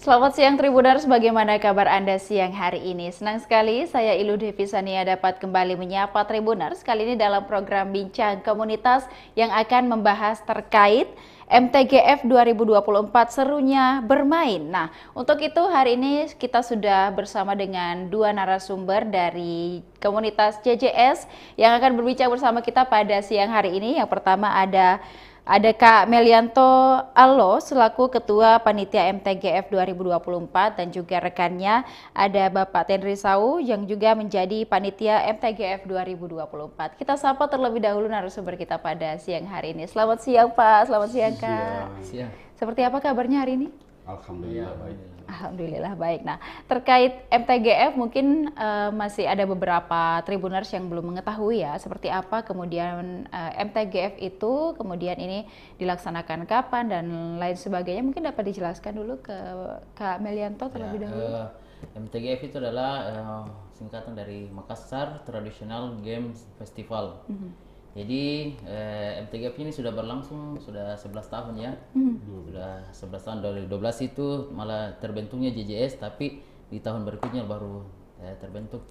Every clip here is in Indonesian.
Selamat siang Tribuners, bagaimana kabar Anda siang hari ini? Senang sekali saya Ilu Devisania dapat kembali menyapa Tribuners kali ini dalam program Bincang Komunitas yang akan membahas terkait MTGF 2024 serunya bermain. Nah, untuk itu hari ini kita sudah bersama dengan dua narasumber dari komunitas JJS yang akan berbincang bersama kita pada siang hari ini. Yang pertama ada Kak Melianto Allo selaku Ketua Panitia MTGF 2024 dan juga rekannya ada Bapak Tendri Sau yang juga menjadi Panitia MTGF 2024. Kita sapa terlebih dahulu narasumber kita pada siang hari ini. Selamat siang Pak, selamat siang Kak. Siang. Seperti apa kabarnya hari ini? Alhamdulillah baik. Alhamdulillah baik. Nah, terkait MTGF mungkin masih ada beberapa Tribuners yang belum mengetahui ya seperti apa kemudian MTGF itu kemudian ini dilaksanakan kapan dan lain sebagainya. Mungkin dapat dijelaskan dulu ke Kak Melianto terlebih dahulu. MTGF itu adalah singkatan dari Makassar Traditional Games Festival. Jadi MTGF ini sudah berlangsung sudah 11 tahun ya. Sudah 11 tahun dari 12 itu malah terbentuknya JJS, tapi di tahun berikutnya baru terbentuk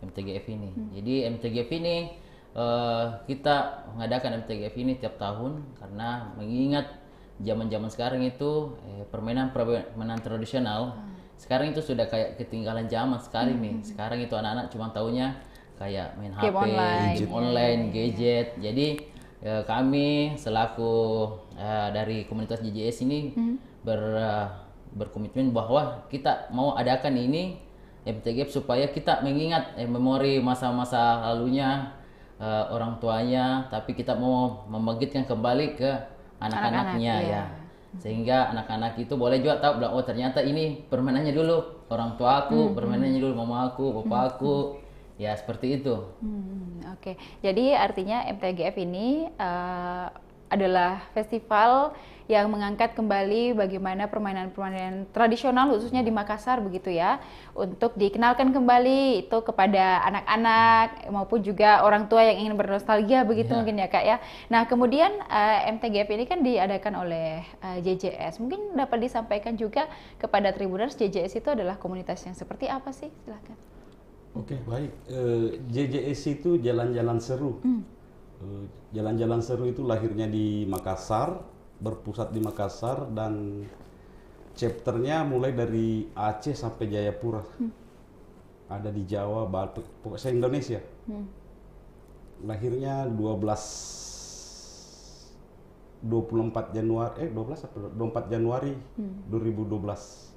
MTGF ini. Jadi MTGF ini kita mengadakan MTGF ini tiap tahun karena mengingat zaman-zaman sekarang itu permainan tradisional sekarang itu sudah kayak ketinggalan zaman sekali nih. Sekarang itu anak-anak cuma taunya kayak main Game HP, online. online, gadget. Jadi kami selaku dari komunitas JJS ini berkomitmen bahwa kita mau adakan ini MTGF supaya kita mengingat memori masa-masa lalunya orang tuanya, tapi kita mau membangkitkan kembali ke anak-anaknya ya. Sehingga anak-anak itu boleh juga tahu oh ternyata ini permainannya dulu orang tua aku, permainannya dulu mama aku, papa aku. Ya seperti itu. Oke. Jadi artinya MTGF ini adalah festival yang mengangkat kembali bagaimana permainan-permainan tradisional khususnya di Makassar begitu ya, untuk dikenalkan kembali itu kepada anak-anak maupun juga orang tua yang ingin bernostalgia begitu mungkin ya Kak ya. Nah kemudian MTGF ini kan diadakan oleh JJS, mungkin dapat disampaikan juga kepada Tribuners JJS itu adalah komunitas yang seperti apa sih? Silakan. Oke, baik. JJS itu jalan-jalan seru. Jalan-jalan seru itu lahirnya di Makassar, berpusat di Makassar dan chapternya mulai dari Aceh sampai Jayapura. Ada di Jawa, Batu, pokoknya Indonesia. Lahirnya 24 Januari 2012.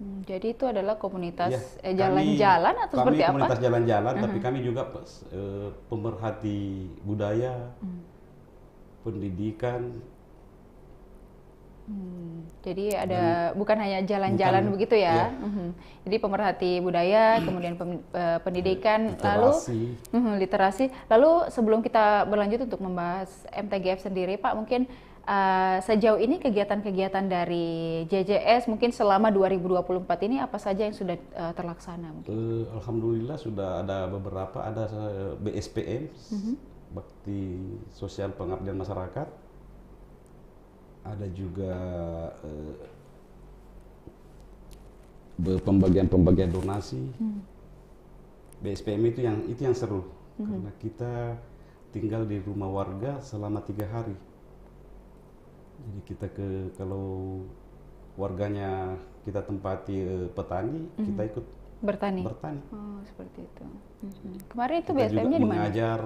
Jadi itu adalah komunitas Ya, jalan-jalan atau seperti apa? Kami komunitas jalan-jalan, tapi kami juga pemerhati budaya, pendidikan. Jadi ada bukan hanya jalan-jalan begitu ya. Jadi pemerhati budaya, kemudian pendidikan, literasi. lalu literasi. Lalu sebelum kita berlanjut untuk membahas MTGF sendiri, Pak, mungkin sejauh ini kegiatan-kegiatan dari JJS mungkin selama 2024 ini apa saja yang sudah terlaksana? Alhamdulillah sudah ada beberapa, ada BSPM, Bakti Sosial Pengabdian Masyarakat, ada juga pembagian donasi. BSPM itu yang seru karena kita tinggal di rumah warga selama 3 hari. Jadi kita kalau warganya kita tempati petani, kita ikut bertani. Oh, seperti itu. Kemarin itu BSPM-nya di mana? Mengajar.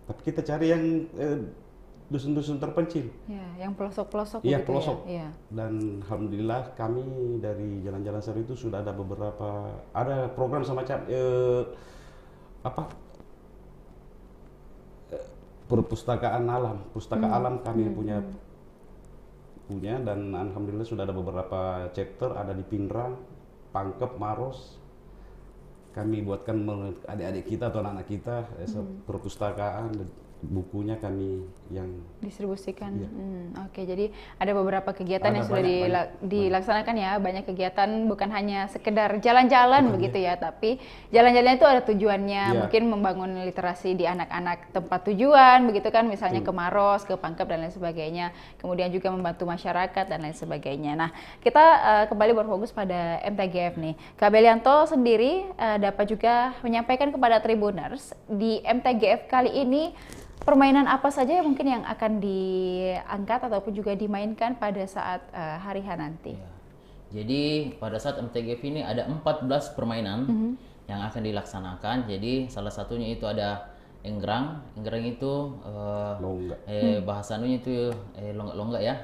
Tapi kita cari yang dusun-dusun terpencil. Ya, yang pelosok-pelosok Iya, begitu pelosok. ya. Dan alhamdulillah kami dari jalan-jalan seru itu sudah ada ada program semacam perpustakaan alam, pustaka alam kami punya dan alhamdulillah sudah ada beberapa chapter, ada di Pindrang, Pangkep, Maros. Kami buatkan adik-adik kita atau anak-anak kita perpustakaan bukunya kami yang distribusikan. Iya. Oke, jadi ada beberapa kegiatan Ada yang sudah banyak. dilaksanakan ya, banyak kegiatan bukan hanya sekedar jalan-jalan Bukan, begitu ya, tapi jalan-jalan itu ada tujuannya, Iya. mungkin membangun literasi di anak-anak tempat tujuan begitu kan, misalnya ke Maros, ke Pangkep dan lain sebagainya, kemudian juga membantu masyarakat dan lain sebagainya. Nah, kita kembali berfokus pada MTGF nih. Kak Belianto sendiri dapat juga menyampaikan kepada Tribuners di MTGF kali ini permainan apa saja yang mungkin yang akan diangkat ataupun juga dimainkan pada saat hari H nanti? Ya. Jadi pada saat MTGF ini ada 14 permainan yang akan dilaksanakan. Jadi salah satunya itu ada enggrang. Enggrang itu longga. bahasannya itu longga-longga ya.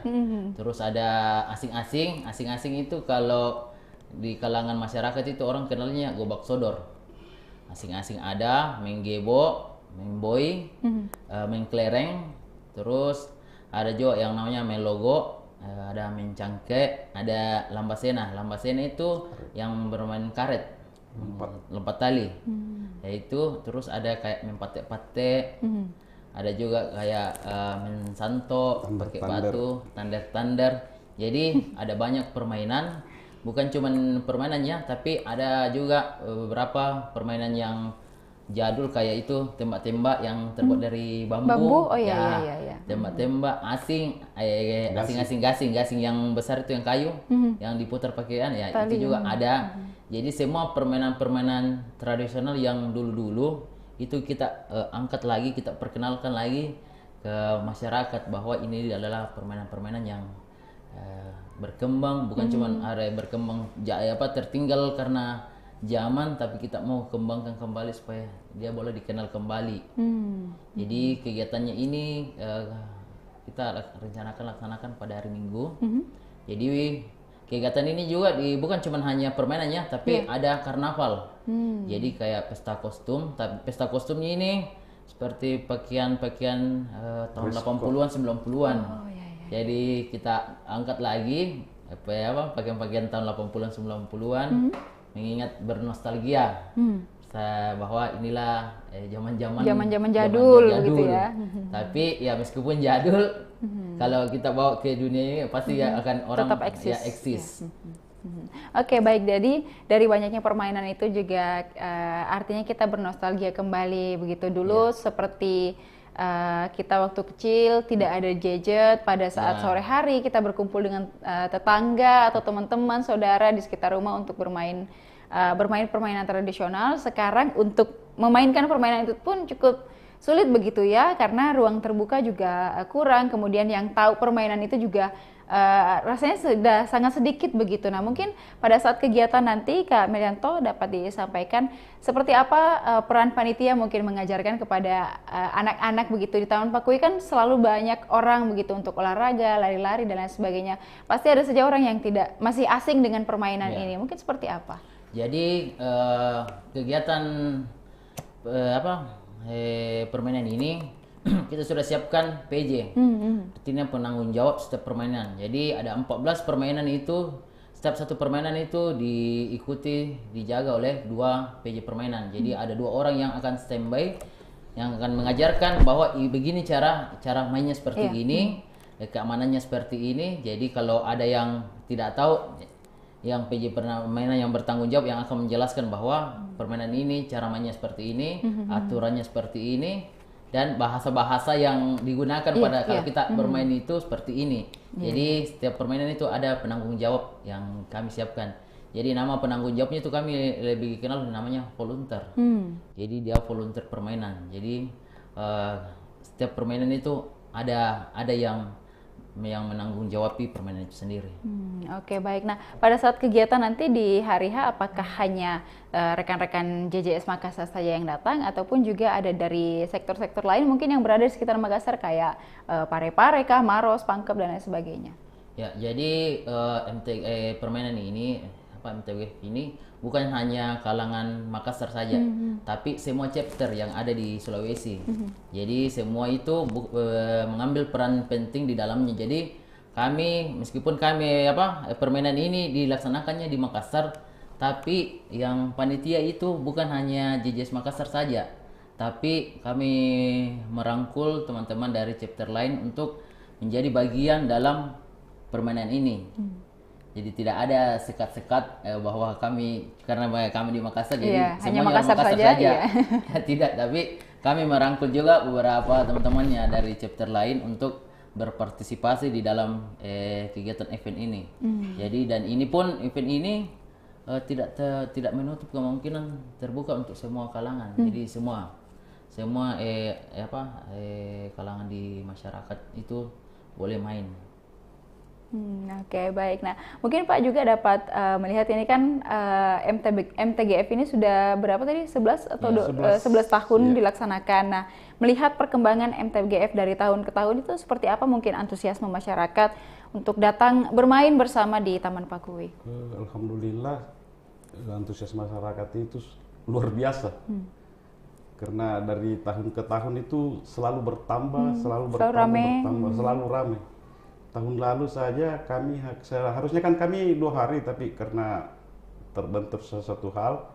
Terus ada asing-asing. Asing-asing itu kalau di kalangan masyarakat itu orang kenalnya gobak sodor. Asing-asing ada, main gebo, main boy, main kelereng, terus ada juga yang namanya main logo, ada main cangke, ada lambasena. Lambasena itu yang bermain karet, lompat tali. Yaitu terus ada kayak main pate-pate, ada juga kayak main santo, pakai batu, tandar-tandar. Jadi ada banyak permainan, bukan cuman permainannya, tapi ada juga beberapa permainan yang jadul kayak itu tembak-tembak yang terbuat dari bambu. Bambu? Oh iya, Ya, iya, iya. tembak-tembak asing-asing yang besar itu yang kayu yang diputar pakaian ya Tali. itu juga ada. Jadi semua permainan-permainan tradisional yang dulu-dulu itu kita angkat lagi, kita perkenalkan lagi ke masyarakat bahwa ini adalah permainan-permainan yang berkembang, bukan cuma ada yang berkembang tertinggal karena zaman, tapi kita mau kembangkan kembali supaya dia boleh dikenal kembali. Jadi kegiatannya ini kita rencanakan laksanakan pada hari Minggu. Jadi kegiatan ini juga bukan cuma hanya permainannya, tapi ada karnaval. Jadi kayak pesta kostum, tapi pesta kostumnya ini seperti pakaian-pakaian tahun 80-an 90-an. Jadi kita angkat lagi pakaian-pakaian tahun 80-an 90-an. Mengingat bernostalgia bahwa inilah zaman-zaman jadul gitu ya. Tapi ya meskipun jadul, kalau kita bawa ke dunia ini pasti akan orang tetap eksis. ya eksis. Oke, baik. Jadi dari banyaknya permainan itu juga artinya kita bernostalgia kembali begitu dulu seperti kita waktu kecil tidak ada gadget, pada saat sore hari kita berkumpul dengan tetangga atau teman-teman saudara di sekitar rumah untuk bermain permainan tradisional. Sekarang untuk memainkan permainan itu pun cukup sulit begitu ya, karena ruang terbuka juga kurang, kemudian yang tahu permainan itu juga rasanya sudah sangat sedikit begitu. Nah, mungkin pada saat kegiatan nanti Kak Melianto dapat disampaikan seperti apa peran panitia mungkin mengajarkan kepada anak-anak begitu. Di Taman Pakui kan selalu banyak orang begitu untuk olahraga, lari-lari dan lain sebagainya. Pasti ada saja orang yang masih asing dengan permainan ini. Mungkin seperti apa? Jadi kegiatan permainan ini kita sudah siapkan PJ, artinya penanggung jawab setiap permainan. Jadi ada 14 permainan itu, setiap satu permainan itu dijaga oleh 2 PJ permainan. Jadi ada 2 orang yang akan standby, yang akan mengajarkan bahwa begini cara mainnya seperti ini, keamanannya seperti ini. Jadi kalau ada yang tidak tahu, yang PJ permainan yang bertanggung jawab yang akan menjelaskan bahwa permainan ini cara mainnya seperti ini, aturannya seperti ini, dan bahasa-bahasa yang digunakan kalau kita bermain itu seperti ini. Jadi setiap permainan itu ada penanggung jawab yang kami siapkan. Jadi nama penanggung jawabnya itu kami lebih kenal namanya volunteer. Jadi dia volunteer permainan. Jadi setiap permainan itu ada yang menanggung jawabi permainan itu sendiri. Oke, baik. Nah, pada saat kegiatan nanti di hari H, apakah hanya rekan-rekan JJS Makassar saja yang datang, ataupun juga ada dari sektor-sektor lain mungkin yang berada di sekitar Makassar kayak Parepare, Maros, Pangkep dan lain sebagainya? Ya, jadi permainan ini MTGF ini bukan hanya kalangan Makassar saja, tapi semua chapter yang ada di Sulawesi. Jadi semua itu mengambil peran penting di dalamnya. Jadi meskipun kami permainan ini dilaksanakannya di Makassar, tapi yang panitia itu bukan hanya JJS Makassar saja, tapi kami merangkul teman-teman dari chapter lain untuk menjadi bagian dalam permainan ini. Jadi tidak ada sekat-sekat bahwa kami, karena kami di Makassar jadi hanya semuanya Makassar saja. Iya. Tidak, tapi kami merangkul juga beberapa teman-temannya dari chapter lain untuk berpartisipasi di dalam kegiatan event ini. Jadi dan ini pun event ini tidak menutup kemungkinan terbuka untuk semua kalangan. Jadi semua kalangan di masyarakat itu boleh main. Oke, baik. Nah, mungkin Pak juga dapat melihat ini kan MTGF ini sudah berapa tadi? 11 atau 11 tahun dilaksanakan. Nah, melihat perkembangan MTGF dari tahun ke tahun itu seperti apa mungkin antusiasme masyarakat untuk datang bermain bersama di Taman Pakuwi? Alhamdulillah, antusiasme masyarakat itu luar biasa. Karena dari tahun ke tahun itu selalu bertambah, selalu ramai. Tahun lalu saja kami harusnya kan kami 2 hari, tapi karena terbentur sesuatu hal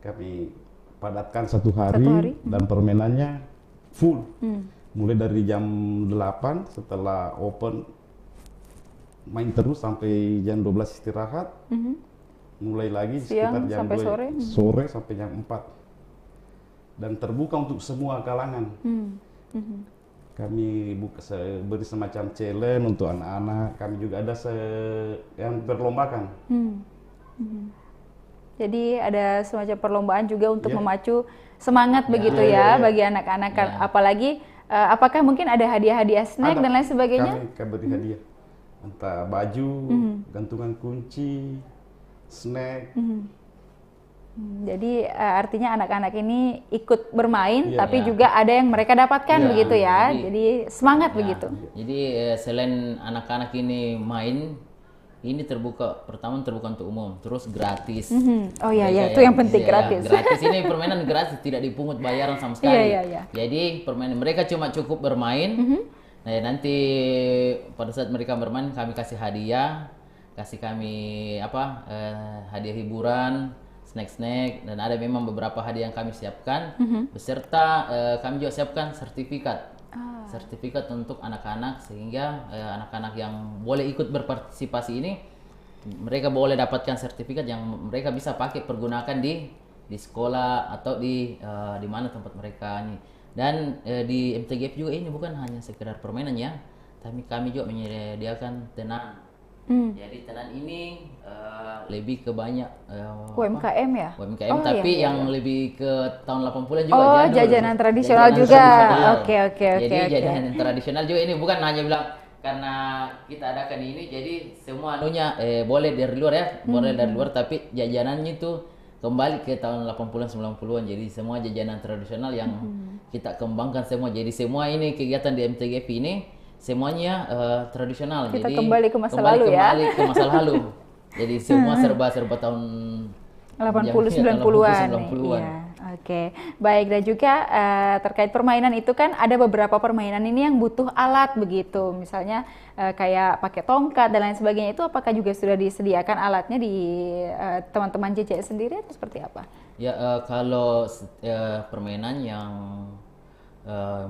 kami padatkan 1 hari, dan permainannya full. Mulai dari jam 8 setelah open main terus sampai jam 12 istirahat. Mulai lagi siang sekitar jam sampai 2 sore sampai jam 4. Dan terbuka untuk semua kalangan. Kami beri semacam challenge untuk anak-anak. Kami juga ada yang berlombakan. Jadi ada semacam perlombaan juga untuk memacu semangat begitu bagi anak-anak. Apalagi apakah mungkin ada hadiah-hadiah snack dan lain sebagainya? Kami beri hadiah. Entah baju, gantungan kunci, snack. Jadi artinya anak-anak ini ikut bermain, tapi juga ada yang mereka dapatkan begitu ya. Jadi semangat begitu. Jadi selain anak-anak ini main, ini pertama terbuka untuk umum, terus gratis. Oh iya, itu yang penting, gratis. Gratis ini permainan gratis, tidak dipungut bayaran sama sekali. Jadi permainan mereka cuma cukup bermain. Nah, nanti pada saat mereka bermain kami kasih hadiah, hadiah hiburan, snack, dan ada memang beberapa hadiah yang kami siapkan, beserta kami juga siapkan sertifikat untuk anak-anak, sehingga anak-anak yang boleh ikut berpartisipasi ini mereka boleh dapatkan sertifikat yang mereka bisa pergunakan di sekolah atau di mana tempat mereka ini. Dan di MTGF juga ini bukan hanya sekedar permainan ya, tapi kami juga menyediakan tenan. Jadi tenan ini lebih ke banyak UMKM ya? UMKM, tapi yang lebih ke tahun 80-an juga. Jajanan tradisional juga. Oke. Jadi jajanan tradisional juga ini bukan hanya bilang karena kita adakan ini jadi semua boleh dari luar ya, boleh dari luar, tapi jajanannya itu kembali ke tahun 80-an 90-an. Jadi semua jajanan tradisional yang kita kembangkan semua. Jadi semua ini kegiatan di MTGF ini semuanya tradisional. Kita jadi kembali ke masa lalu ya. Kembali ke masa lalu. Jadi semua serba tahun 80-90-an. Iya. Oke. Baik, dan juga terkait permainan itu kan ada beberapa permainan ini yang butuh alat begitu. Misalnya kayak pakai tongkat dan lain sebagainya, itu apakah juga sudah disediakan alatnya di teman-teman JJS sendiri atau seperti apa? Ya, kalau permainan yang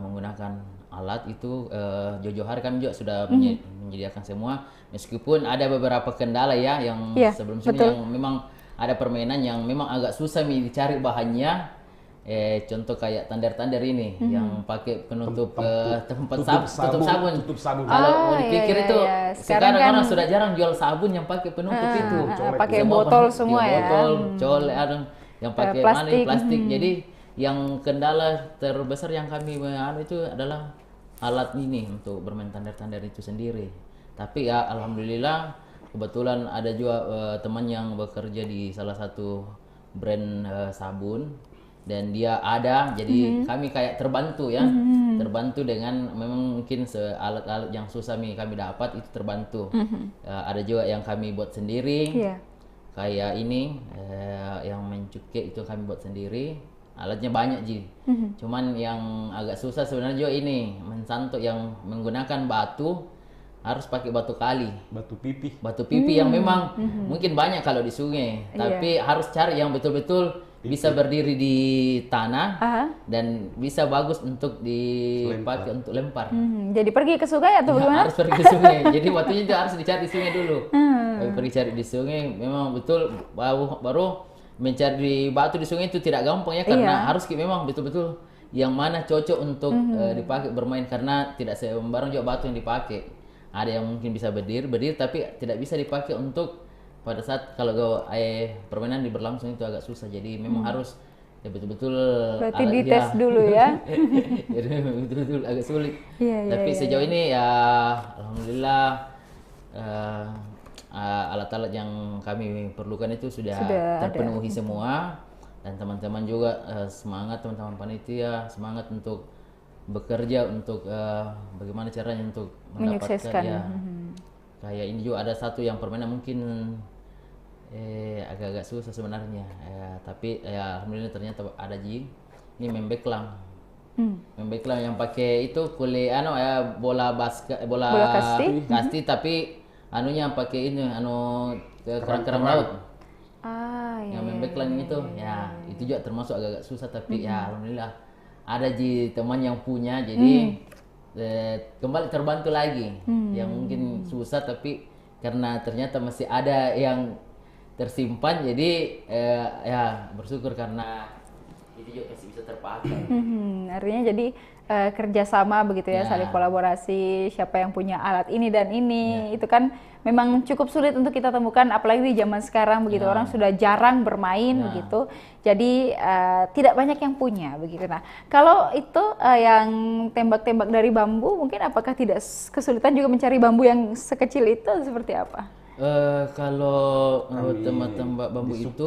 menggunakan alat itu jauh-jauh hari kami juga sudah menyediakan semua, meskipun ada beberapa kendala ya yang sebelum-sebelumnya yang memang ada permainan yang memang agak susah dicari bahannya, contoh kayak tandar-tandar ini yang pakai penutup tutup sabun. Kalau dipikir itu sekarang orang sudah jarang jual sabun yang pakai penutup itu, pakai botol semua ya, botol, ada yang pakai plastik. Jadi yang kendala terbesar yang kami itu adalah alat ini untuk bermain tandar-tandar itu sendiri. Tapi ya alhamdulillah kebetulan ada juga teman yang bekerja di salah satu brand sabun, dan dia ada, jadi kami kayak terbantu ya, terbantu dengan memang mungkin alat-alat yang susah kami dapat itu terbantu. Ada juga yang kami buat sendiri, kayak ini yang mencukai itu kami buat sendiri. Alatnya banyak cuman yang agak susah sebenarnya juga ini mensantuk yang menggunakan batu, harus pakai batu kali, batu pipi yang memang mungkin banyak kalau di sungai, tapi harus cari yang betul-betul bisa berdiri di tanah Aha. dan bisa bagus untuk dipakai untuk lempar. Jadi pergi ke sungai atau Ya, bagaimana? harus pergi ke sungai. Jadi waktunya itu harus dicari di sungai dulu. Pergi cari di sungai, memang betul baru mencari batu di sungai itu tidak gampang ya, karena harus memang betul-betul yang mana cocok untuk dipakai bermain, karena tidak sembarang juga batu yang dipakai. Ada yang mungkin bisa berdiri tapi tidak bisa dipakai untuk pada saat kalau permainan berlangsung itu agak susah. Jadi memang harus ya betul-betul Berarti dites dulu ya. Jadi memang betul-betul agak sulit. Iya, Tapi iya, sejauh ini ya alhamdulillah alat-alat yang kami perlukan itu sudah terpenuhi semua, dan teman-teman juga semangat, teman-teman panitia semangat untuk bekerja untuk bagaimana caranya untuk mendapatkan menyukseskan. ya. Kayak ini juga ada satu yang permainan mungkin agak-agak susah sebenarnya, tapi ya alhamdulillah ternyata ada ini membeklang. Membeklang yang pakai itu bola basket, bola kasti tapi anunya pakai ini kerang-kerang laut. Yang membeklang itu ya itu juga termasuk agak-agak susah, tapi ya alhamdulillah ada teman yang punya, jadi kembali terbantu lagi. Yang mungkin susah tapi karena ternyata masih ada yang tersimpan, jadi ya bersyukur karena itu juga masih bisa terpakai. Artinya jadi kerjasama begitu ya, saling kolaborasi, siapa yang punya alat ini dan ini, itu kan memang cukup sulit untuk kita temukan, apalagi di zaman sekarang begitu, orang sudah jarang bermain begitu, jadi tidak banyak yang punya begitu. Nah, kalau itu yang tembak-tembak dari bambu, mungkin apakah tidak kesulitan juga mencari bambu yang sekecil itu, seperti apa? Kalau tembak bambu itu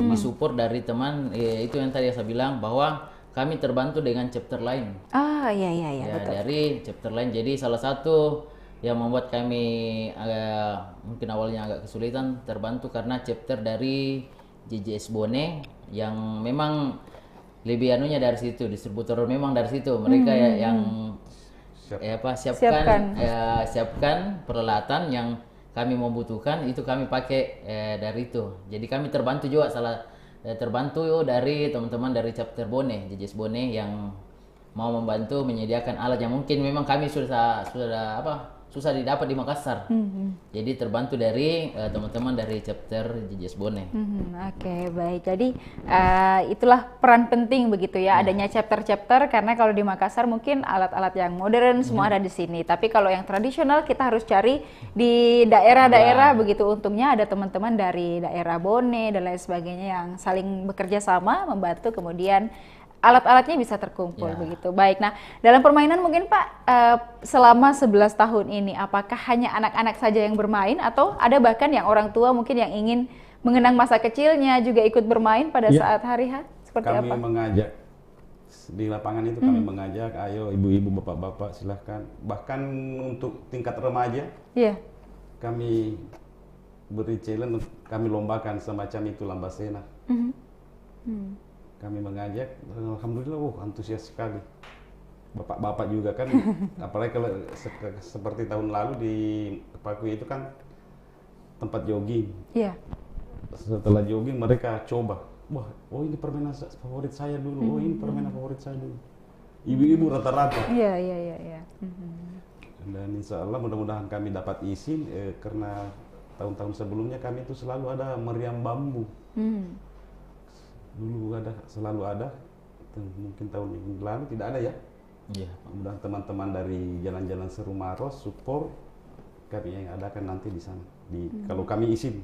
disupport dari teman, itu yang tadi saya bilang bahwa kami terbantu dengan chapter lain. Iya, betul. Dari chapter lain. Jadi salah satu yang membuat kami mungkin awalnya agak kesulitan terbantu karena chapter dari JJS Bone yang memang lebih anunya dari situ, distributor memang dari situ. Mereka yang siapkan peralatan yang kami membutuhkan, itu kami pakai dari itu. Jadi kami terbantu juga terbantu dari teman-teman dari chapter Bone, JJS Bone yang mau membantu menyediakan alat yang mungkin memang kami susah didapat di Makassar. Jadi terbantu dari teman-teman dari chapter JJS Bone. Oke, baik. Jadi itulah peran penting begitu ya, adanya chapter-chapter, karena kalau di Makassar mungkin alat-alat yang modern semua ada di sini. Tapi kalau yang tradisional kita harus cari di daerah-daerah begitu. Untungnya ada teman-teman dari daerah Bone dan lain sebagainya yang saling bekerja sama, membantu, kemudian alat-alatnya bisa terkumpul begitu. Baik, nah dalam permainan mungkin Pak, selama 11 tahun ini apakah hanya anak-anak saja yang bermain atau ada bahkan yang orang tua mungkin yang ingin mengenang masa kecilnya juga ikut bermain pada saat hari H? Seperti kami apa? mengajak di lapangan itu, kami mengajak, ayo ibu-ibu, bapak-bapak silahkan. Bahkan untuk tingkat remaja, kami beri challenge, kami lombakan semacam itu Lambasena. Kami mengajak, alhamdulillah, antusias sekali. Bapak-bapak juga kan, apalagi kalau seperti tahun lalu di Pakui itu kan tempat jogging. Setelah jogging mereka coba, ini permainan favorit saya dulu, ini permainan favorit saya dulu. Ibu-ibu rata-rata. Iya. Dan insya Allah mudah-mudahan kami dapat izin, karena tahun-tahun sebelumnya kami itu selalu ada meriam bambu. Dulu selalu ada, mungkin tahun yang lalu tidak ada ya. Mudah-mudahan teman-teman dari Jalan-Jalan Seru Maros support kami yang adakan nanti di sana. Kalau kami izin,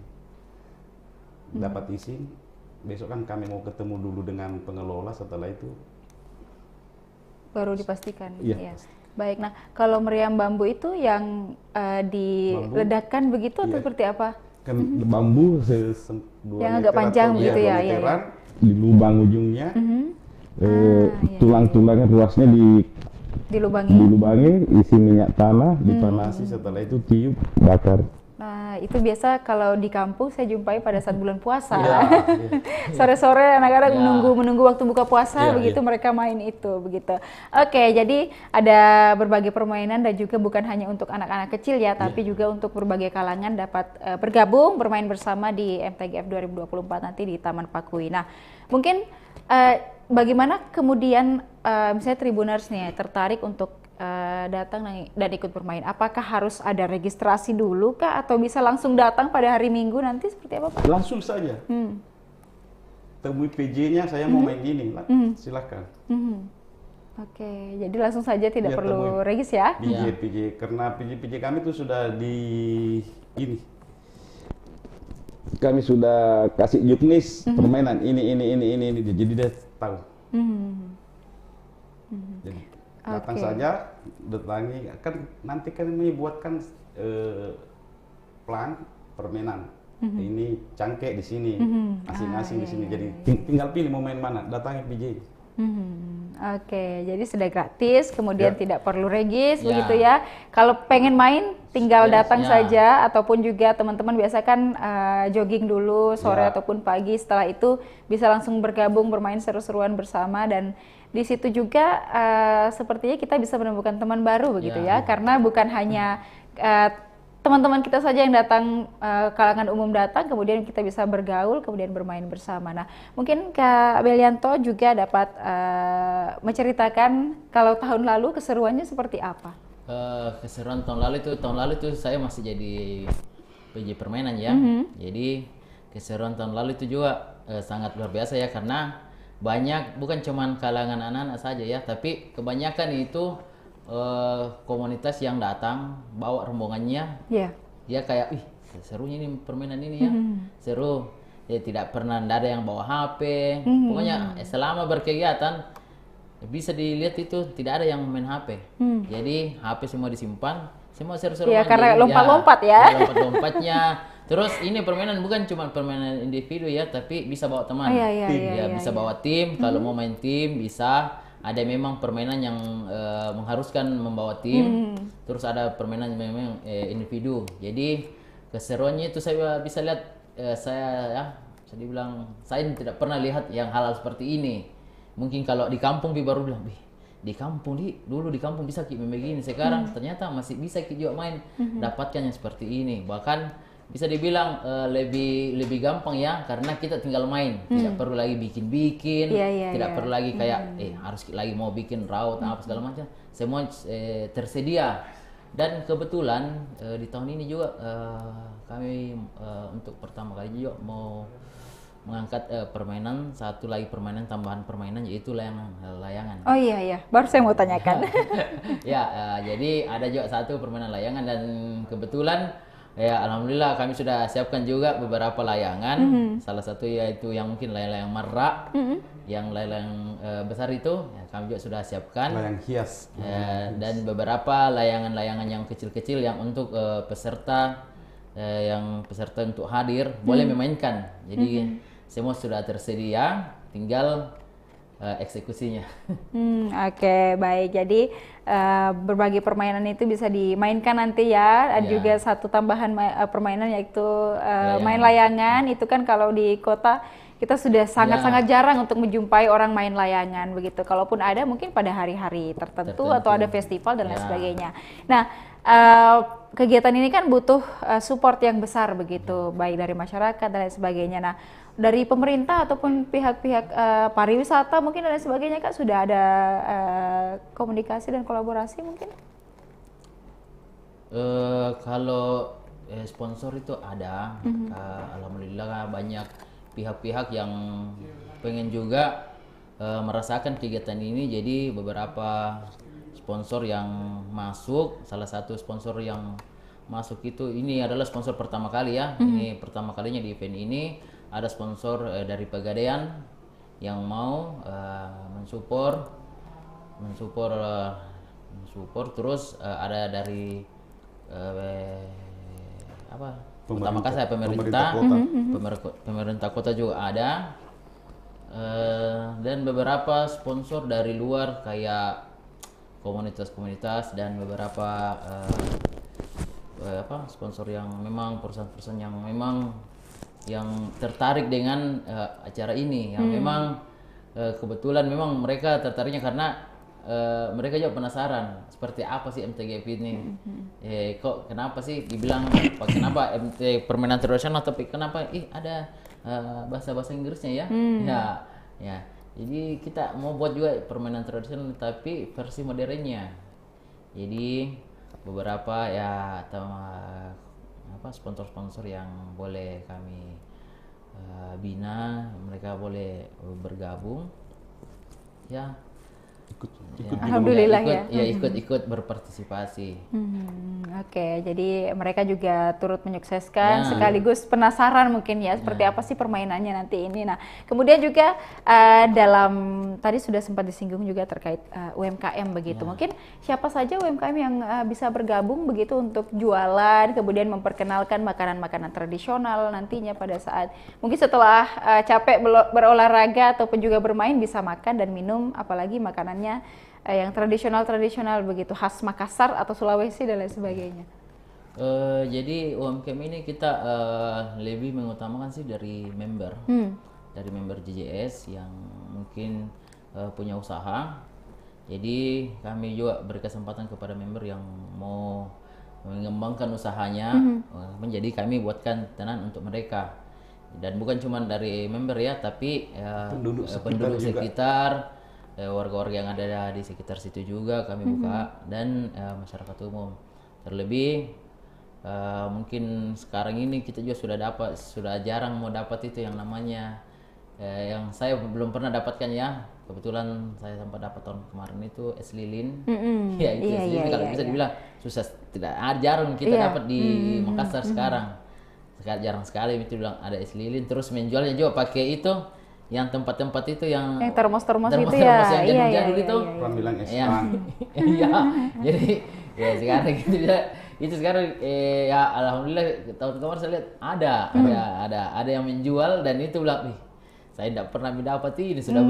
dapat izin, besok kan kami mau ketemu dulu dengan pengelola, setelah itu baru dipastikan. Baik, nah kalau meriam bambu itu yang diledakkan begitu atau seperti apa? Kan bambu yang agak panjang begitu ya. Di lubang ujungnya, tulang-tulangnya ruasnya dilubangi, isi minyak tanah, dipanasi, setelah itu tiup, bakar. Nah, itu biasa kalau di kampung saya jumpai pada saat bulan puasa. Iya, Sore-sore anak-anak Ya. menunggu waktu buka puasa, Iya, begitu iya. mereka main itu, begitu. Oke, jadi ada berbagai permainan dan juga bukan hanya untuk anak-anak kecil ya, tapi juga untuk berbagai kalangan dapat bergabung, bermain bersama di MTGF 2024 nanti di Taman Pakui. Nah, mungkin bagaimana kemudian misalnya Tribuners nih tertarik untuk datang dan ikut bermain? Apakah harus ada registrasi dulu kah atau bisa langsung datang pada hari Minggu nanti seperti apa Pak? Langsung saja. Temui PJ-nya, saya mau main gini, silakan. Oke, jadi langsung saja tidak Iya, perlu temui. regis ya? PJ, karena PJ kami itu sudah ini. Kami sudah kasih juknis permainan ini, jadi dia tahu. Jadi datang Oke. saja, datangi, kan nanti kami buatkan plan permainan. Ini cangkek di sini, asing-asing di sini. Jadi tinggal pilih mau main mana, datangi PJ. Oke, jadi sudah gratis, kemudian Ya. tidak perlu regis, Ya. begitu ya. Kalau pengen main, tinggal Ya, datang ya. saja, ataupun juga teman-teman biasa kan jogging dulu sore Ya. ataupun pagi. Setelah itu bisa langsung bergabung, bermain seru-seruan bersama, dan di situ juga sepertinya kita bisa menemukan teman baru, begitu ya. Karena bukan hanya teman-teman kita saja yang datang, kalangan umum datang, kemudian kita bisa bergaul, kemudian bermain bersama. Nah, mungkin Kak Belianto juga dapat menceritakan kalau tahun lalu keseruannya seperti apa? Keseruan tahun lalu itu saya masih jadi PJ permainan ya. Jadi keseruan tahun lalu itu juga sangat luar biasa ya, karena banyak, bukan cuman kalangan anak-anak saja ya, tapi kebanyakan itu komunitas yang datang bawa rombongannya. Iya. Dia kayak, ih serunya ini permainan ini ya, seru. Dia tidak pernah ada yang bawa HP. Pokoknya selama berkegiatan bisa dilihat itu tidak ada yang main HP. Jadi HP semua disimpan, semua seru-seru. Iya, main. karena Jadi, lompat-lompat ya. Lompat-lompatnya. Terus ini permainan bukan cuma permainan individu ya, tapi bisa bawa teman. Iya, Ya, bisa bawa tim. Kalau mau main tim bisa. Ada memang permainan yang mengharuskan membawa tim. Terus ada permainan memang individu. Jadi keseruannya itu saya bisa lihat, saya dibilang saya tidak pernah lihat yang hal-hal seperti ini. Mungkin kalau di kampung baru bilang, di kampung dulu di kampung bisa main begini. Sekarang ternyata masih bisa juga main, dapatkan yang seperti ini. Bahkan bisa dibilang lebih gampang ya, karena kita tinggal main, tidak perlu lagi bikin-bikin, tidak perlu lagi kayak harus lagi mau bikin raut apa segala macam, semua tersedia. Dan kebetulan di tahun ini juga kami untuk pertama kali juga mau mengangkat satu lagi permainan, tambahan permainan, yaitu layangan. Oh iya, baru saya mau tanyakan. Ya, jadi ada juga satu permainan layangan, dan kebetulan ya alhamdulillah kami sudah siapkan juga beberapa layangan. Salah satu yaitu yang mungkin layang-layang merak, yang layang besar itu ya, kami juga sudah siapkan. Layang hias. Dan beberapa layangan-layangan yang kecil-kecil yang untuk peserta untuk hadir boleh memainkan. Jadi semua sudah tersedia, tinggal eksekusinya. Oke, baik. Jadi berbagai permainan itu bisa dimainkan nanti ya. Ada juga satu tambahan permainan yaitu main layangan. Itu kan kalau di kota kita sudah sangat-sangat jarang untuk menjumpai orang main layangan begitu. Kalaupun ada mungkin pada hari-hari tertentu atau ada festival dan lain sebagainya. Nah, kegiatan ini kan butuh support yang besar begitu, baik dari masyarakat dan lain sebagainya. Nah, dari pemerintah ataupun pihak-pihak pariwisata mungkin dan lain sebagainya, Kak, sudah ada komunikasi dan kolaborasi mungkin? Kalau sponsor itu ada, alhamdulillah banyak pihak-pihak yang pengen juga merasakan kegiatan ini. Jadi beberapa sponsor yang masuk, salah satu sponsor yang masuk itu ini adalah sponsor pertama kali ya. Ini pertama kalinya di event ini ada sponsor dari Pegadaian yang mau mensupport, terus ada dari Kota Makassar, pemerintah kota juga ada, dan beberapa sponsor dari luar kayak komunitas-komunitas dan beberapa sponsor yang memang perusahaan-perusahaan yang memang yang tertarik dengan acara ini, yang memang kebetulan memang mereka tertariknya karena mereka juga penasaran seperti apa sih MTGF ini. Kok kenapa sih dibilang kenapa permainan tradisional tapi kenapa ada bahasa-bahasa Inggrisnya ya? Ya. Jadi kita mau buat juga permainan tradisional tapi versi modernnya. Jadi beberapa ya sponsor-sponsor yang boleh kami bina, mereka boleh bergabung. Ya. Alhamdulillah ikut berpartisipasi. Oke, jadi mereka juga turut menyukseskan sekaligus penasaran mungkin ya seperti apa sih permainannya nanti ini. Nah, kemudian juga dalam tadi sudah sempat disinggung juga terkait UMKM begitu. Mungkin siapa saja UMKM yang bisa bergabung begitu untuk jualan, kemudian memperkenalkan makanan-makanan tradisional nantinya pada saat mungkin setelah capek berolahraga ataupun juga bermain bisa makan dan minum, apalagi makanannya yang tradisional begitu khas Makassar atau Sulawesi dan lain sebagainya. Jadi UMKM ini kita lebih mengutamakan sih dari member, dari member JJS yang mungkin punya usaha. Jadi kami juga berkesempatan kepada member yang mau mengembangkan usahanya, menjadi kami buatkan tenan untuk mereka. Dan bukan cuma dari member ya, tapi penduduk sekitar, warga-warga yang ada di sekitar situ juga kami buka, dan masyarakat umum. Terlebih mungkin sekarang ini kita juga sudah jarang mau dapat itu yang namanya yang saya belum pernah dapatkan ya. Kebetulan saya sempat dapat tahun kemarin itu es lilin. Ya itu es lilin kalau bisa dibilang susah, tidak jarang kita dapat di Makassar sekarang. Jarang sekali itu bilang ada es lilin, terus menjualnya juga pakai itu yang tempat-tempat itu yang termos-termos itu ya. Yang jadul itu. Orang bilang es Iya. Jadi ya sekarang gitu ya. Itu sekarang ya alhamdulillah tahun kemarin saya lihat ada yang menjual, dan itu bilang, saya tidak pernah mendapat ini sudah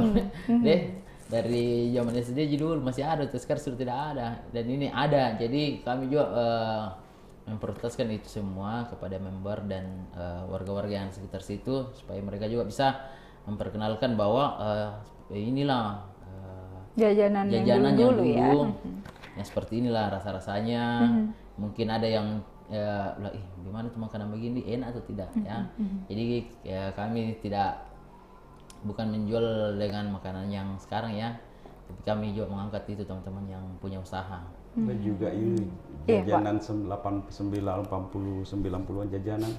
dari zaman SD dulu masih ada, terus sekarang sudah tidak ada, dan ini ada. Jadi kami juga memprioritaskan itu semua kepada member dan warga-warga yang sekitar situ supaya mereka juga bisa memperkenalkan bahwa inilah jajanan yang dulu ya. Ya seperti inilah rasa-rasanya. Mungkin ada yang gimana tuh makanan begini, enak atau tidak ya. Jadi ya kami bukan menjual dengan makanan yang sekarang ya, tapi kami juga mengangkat itu teman-teman yang punya usaha. Dan juga ini jajanan 80, 90-an jajanan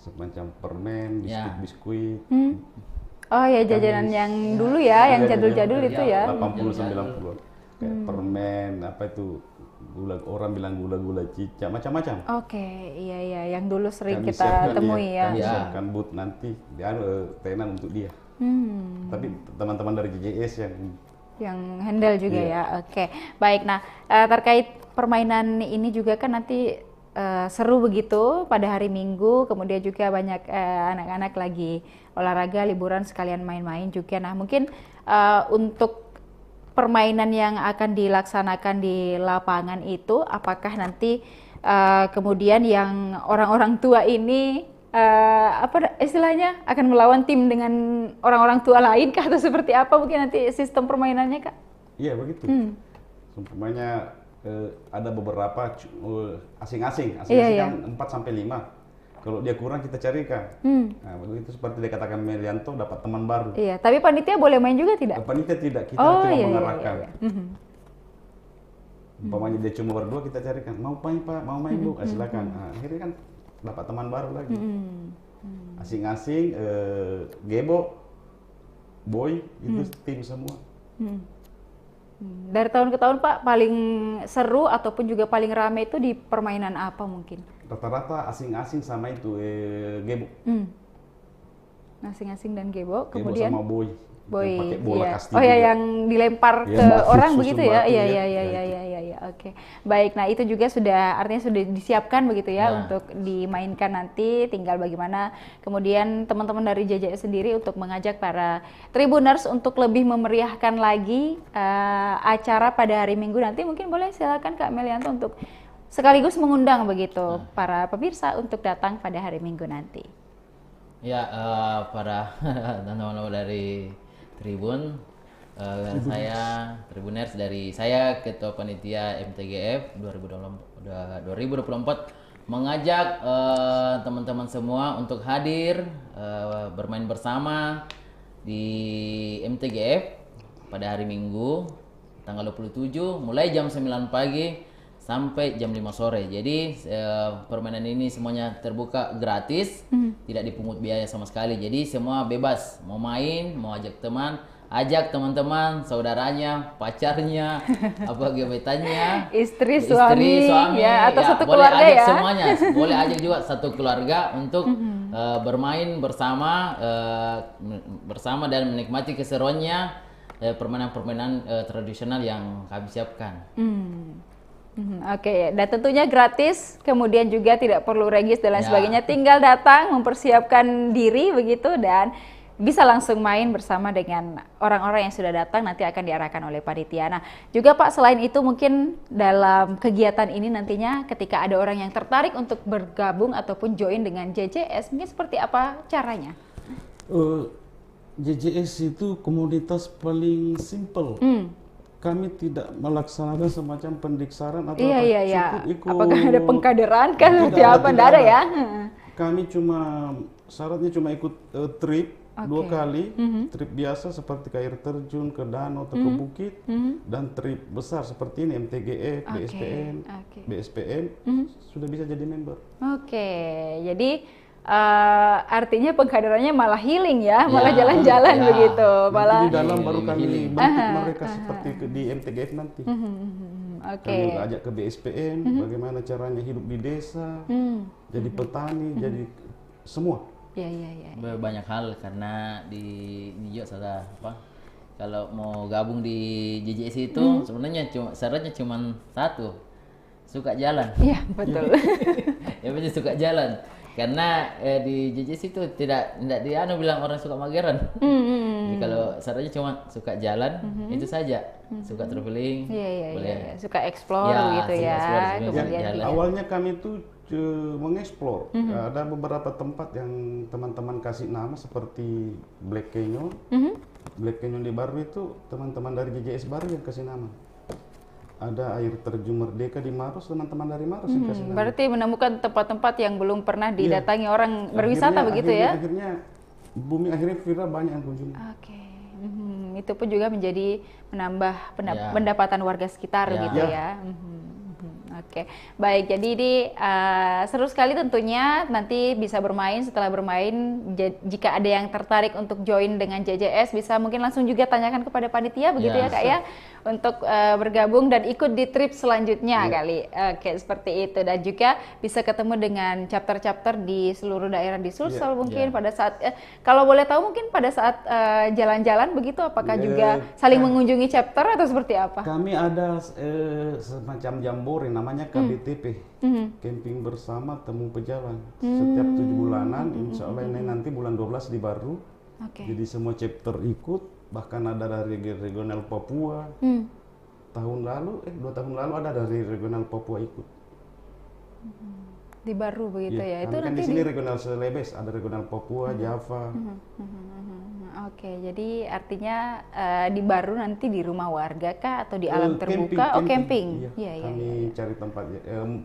semacam permen, biskuit. Oh ya, jajanan yang dulu ya, yang jadul-jadul itu ya. 80-90-an. Kayak permen, apa itu, orang bilang gula-gula cicak, macam-macam. Oke, iya, yang dulu sering kita temui ya. Kami siapkan booth nanti, tenan untuk dia. Tapi teman-teman dari JJS yang handle juga ya. Oke, baik. Nah, terkait permainan ini juga kan nanti seru begitu pada hari Minggu, kemudian juga banyak anak-anak lagi olahraga, liburan sekalian main-main juga. Nah, mungkin untuk permainan yang akan dilaksanakan di lapangan itu, apakah nanti kemudian yang orang-orang tua ini apa istilahnya akan melawan tim dengan orang-orang tua lain kah, atau seperti apa mungkin nanti sistem permainannya, Kak? Iya begitu. Semuanya ada beberapa asing-asing kan 4 sampai 5. Kalau dia kurang kita carikan. Nah, begitu seperti dikatakan Melianto, dapat teman baru. Iya, tapi panitia boleh main juga tidak? Panitia tidak, kita cuma mengarahkan. Umpamanya dia cuma berdua, kita carikan, mau main Pak, mau main Bu, silakan. Nah, akhirnya kan dapat teman baru lagi. Asing-asing, Gebo, Boy, itu tim semua. Dari tahun ke tahun Pak, paling seru ataupun juga paling ramai itu di permainan apa mungkin? Rata-rata asing-asing sama itu Gebo. Asing-asing dan Gebo, kemudian Gebo sama Boy. Boy, pakai bola kasti oh ya, juga. yang dilempar ke orang begitu ya? Iya. Oke. Baik, nah itu juga artinya sudah disiapkan begitu ya untuk dimainkan nanti. Tinggal bagaimana kemudian teman-teman dari JJS sendiri untuk mengajak para Tribuners untuk lebih memeriahkan lagi acara pada hari Minggu nanti. Mungkin boleh silakan Kak Melianto untuk sekaligus mengundang begitu para pemirsa untuk datang pada hari Minggu nanti. Ya, para teman-teman dari Tribun, saya Tribuners dari saya Ketua Panitia MTGF 2024 mengajak teman-teman semua untuk hadir bermain bersama di MTGF pada hari Minggu tanggal 27 mulai jam 9 pagi sampai jam 5 sore. Jadi permainan ini semuanya terbuka gratis, tidak dipungut biaya sama sekali. Jadi semua bebas, mau main, mau ajak teman, ajak teman-teman, saudaranya, pacarnya, apa gebetannya, istri, suami, ya, atau satu keluarga boleh ajak ya. semuanya, boleh ajak juga satu keluarga untuk bermain bersama, bersama dan menikmati keseruannya permainan-permainan tradisional yang kami siapkan. Oke, dan tentunya gratis, kemudian juga tidak perlu regis dan lain sebagainya, tinggal datang, mempersiapkan diri begitu, dan bisa langsung main bersama dengan orang-orang yang sudah datang, nanti akan diarahkan oleh panitia. Nah, juga Pak, selain itu mungkin dalam kegiatan ini nantinya ketika ada orang yang tertarik untuk bergabung ataupun join dengan JJS, mungkin seperti apa caranya? JJS itu komunitas paling simple. Kami tidak melaksanakan semacam pendiksaran atau ikut. Apakah ada pengkaderan kan? Tidak ada ya. Kami syaratnya cuma ikut trip 2 kali, trip biasa seperti ke air terjun, ke danau atau ke bukit, dan trip besar seperti ini MTGF, BSPM, sudah bisa jadi member. Jadi artinya pengkaderannya malah healing ya, malah jalan-jalan begitu. Malah di dalam baru kami bentuk mereka seperti di MTGF nanti. Kami ajak ke BSPM, bagaimana caranya hidup di desa, jadi petani, jadi semua. Banyak hal, karena di juga salah kalau mau gabung di JJS itu sebenarnya syaratnya cuma satu, suka jalan. Iya, betul. Ya betul, suka jalan. Karena di JJS itu tidak bilang orang suka mageran. Jadi kalau syaratnya cuma suka jalan, itu saja. Suka traveling, boleh. Suka explore gitu ya. Kemudian awalnya kami itu mengeksplor. Ada beberapa tempat yang teman-teman kasih nama seperti Black Canyon. Black Canyon di Baru itu teman-teman dari JJS Baru yang kasih nama. Ada air terjun Merdeka di Maros, teman-teman dari Maros yang kasih nama. Berarti menemukan tempat-tempat yang belum pernah didatangi orang berwisata begitu ya? Akhirnya bumi viral, banyak yang kunjungi. Itu pun juga menjadi menambah pendapatan warga sekitar gitu ya. Baik, jadi ini seru sekali tentunya, nanti bisa bermain. Setelah bermain, jika ada yang tertarik untuk join dengan JJS, bisa mungkin langsung juga tanyakan kepada panitia begitu ya Kak ya, untuk bergabung dan ikut di trip selanjutnya kali. Seperti itu. Dan juga bisa ketemu dengan chapter-chapter di seluruh daerah di Sulsel mungkin pada saat, kalau boleh tahu mungkin pada saat jalan-jalan begitu, apakah juga saling mengunjungi chapter atau seperti apa? Kami ada semacam jambore namanya KBTP, camping bersama temu pejalan, setiap 7 bulanan, insya Allah ini nanti bulan 12 di Baru. Jadi semua chapter ikut, bahkan ada dari regional Papua. Tahun lalu, 2 tahun lalu ada dari regional Papua ikut. Di Baru begitu ya? Itu kan nanti di sini regional Celebes, ada regional Papua, Java. Jadi artinya di Baru nanti di rumah warga kah atau di alam terbuka? Camping. Kami cari tempat,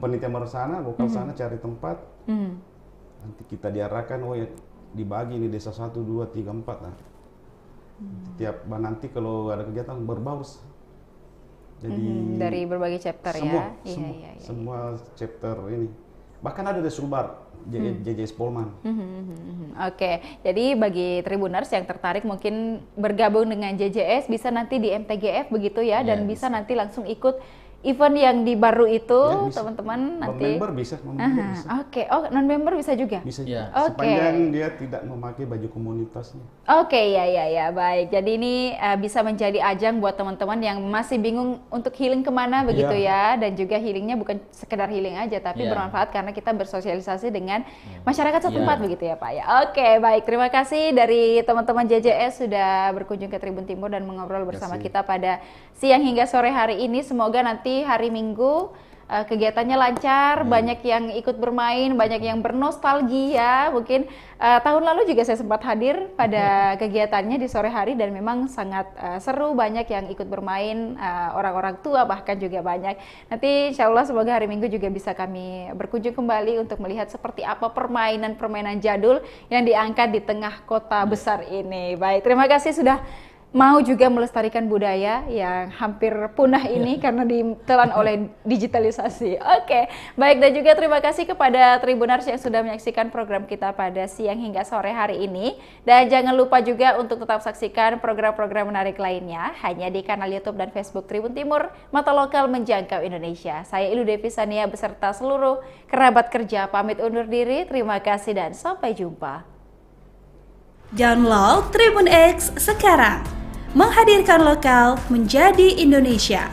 panitia meresana, lokal sana cari tempat. Nanti kita diarahkan, dibagi nih desa 1, 2, 3, 4. Nah. Setiap nanti kalau ada kegiatan berbaus. Jadi dari berbagai chapter semua chapter ini. Bahkan ada di Sulbar, JJS Polman. Jadi bagi Tribuners yang tertarik mungkin bergabung dengan JJS, bisa nanti di MTGF begitu ya, dan bisa nanti langsung ikut event yang di Baru itu, teman-teman nanti. Non-member bisa. Non member bisa juga. Bisa. Sepanjang dia tidak memakai baju komunitasnya. Baik. Jadi ini bisa menjadi ajang buat teman-teman yang masih bingung untuk healing kemana begitu ya, dan juga healingnya bukan sekedar healing aja, tapi bermanfaat karena kita bersosialisasi dengan masyarakat setempat begitu ya Pak ya. Baik. Terima kasih dari teman-teman JJS sudah berkunjung ke Tribun Timur dan mengobrol bersama kita pada siang hingga sore hari ini. Semoga nanti hari Minggu kegiatannya lancar, banyak yang ikut bermain, banyak yang bernostalgia. Mungkin tahun lalu juga saya sempat hadir pada kegiatannya di sore hari dan memang sangat seru, banyak yang ikut bermain, orang-orang tua bahkan juga banyak. Nanti insya Allah semoga hari Minggu juga bisa kami berkunjung kembali untuk melihat seperti apa permainan-permainan jadul yang diangkat di tengah kota besar ini. Baik, terima kasih sudah mau juga melestarikan budaya yang hampir punah ini karena ditelan oleh digitalisasi. Oke, baik, dan juga terima kasih kepada Tribuners yang sudah menyaksikan program kita pada siang hingga sore hari ini. Dan jangan lupa juga untuk tetap saksikan program-program menarik lainnya hanya di kanal YouTube dan Facebook Tribun Timur, Mata Lokal Menjangkau Indonesia. Saya Ilu Devi Sania beserta seluruh kerabat kerja pamit undur diri. Terima kasih dan sampai jumpa. Download Tribun X sekarang, menghadirkan lokal menjadi Indonesia.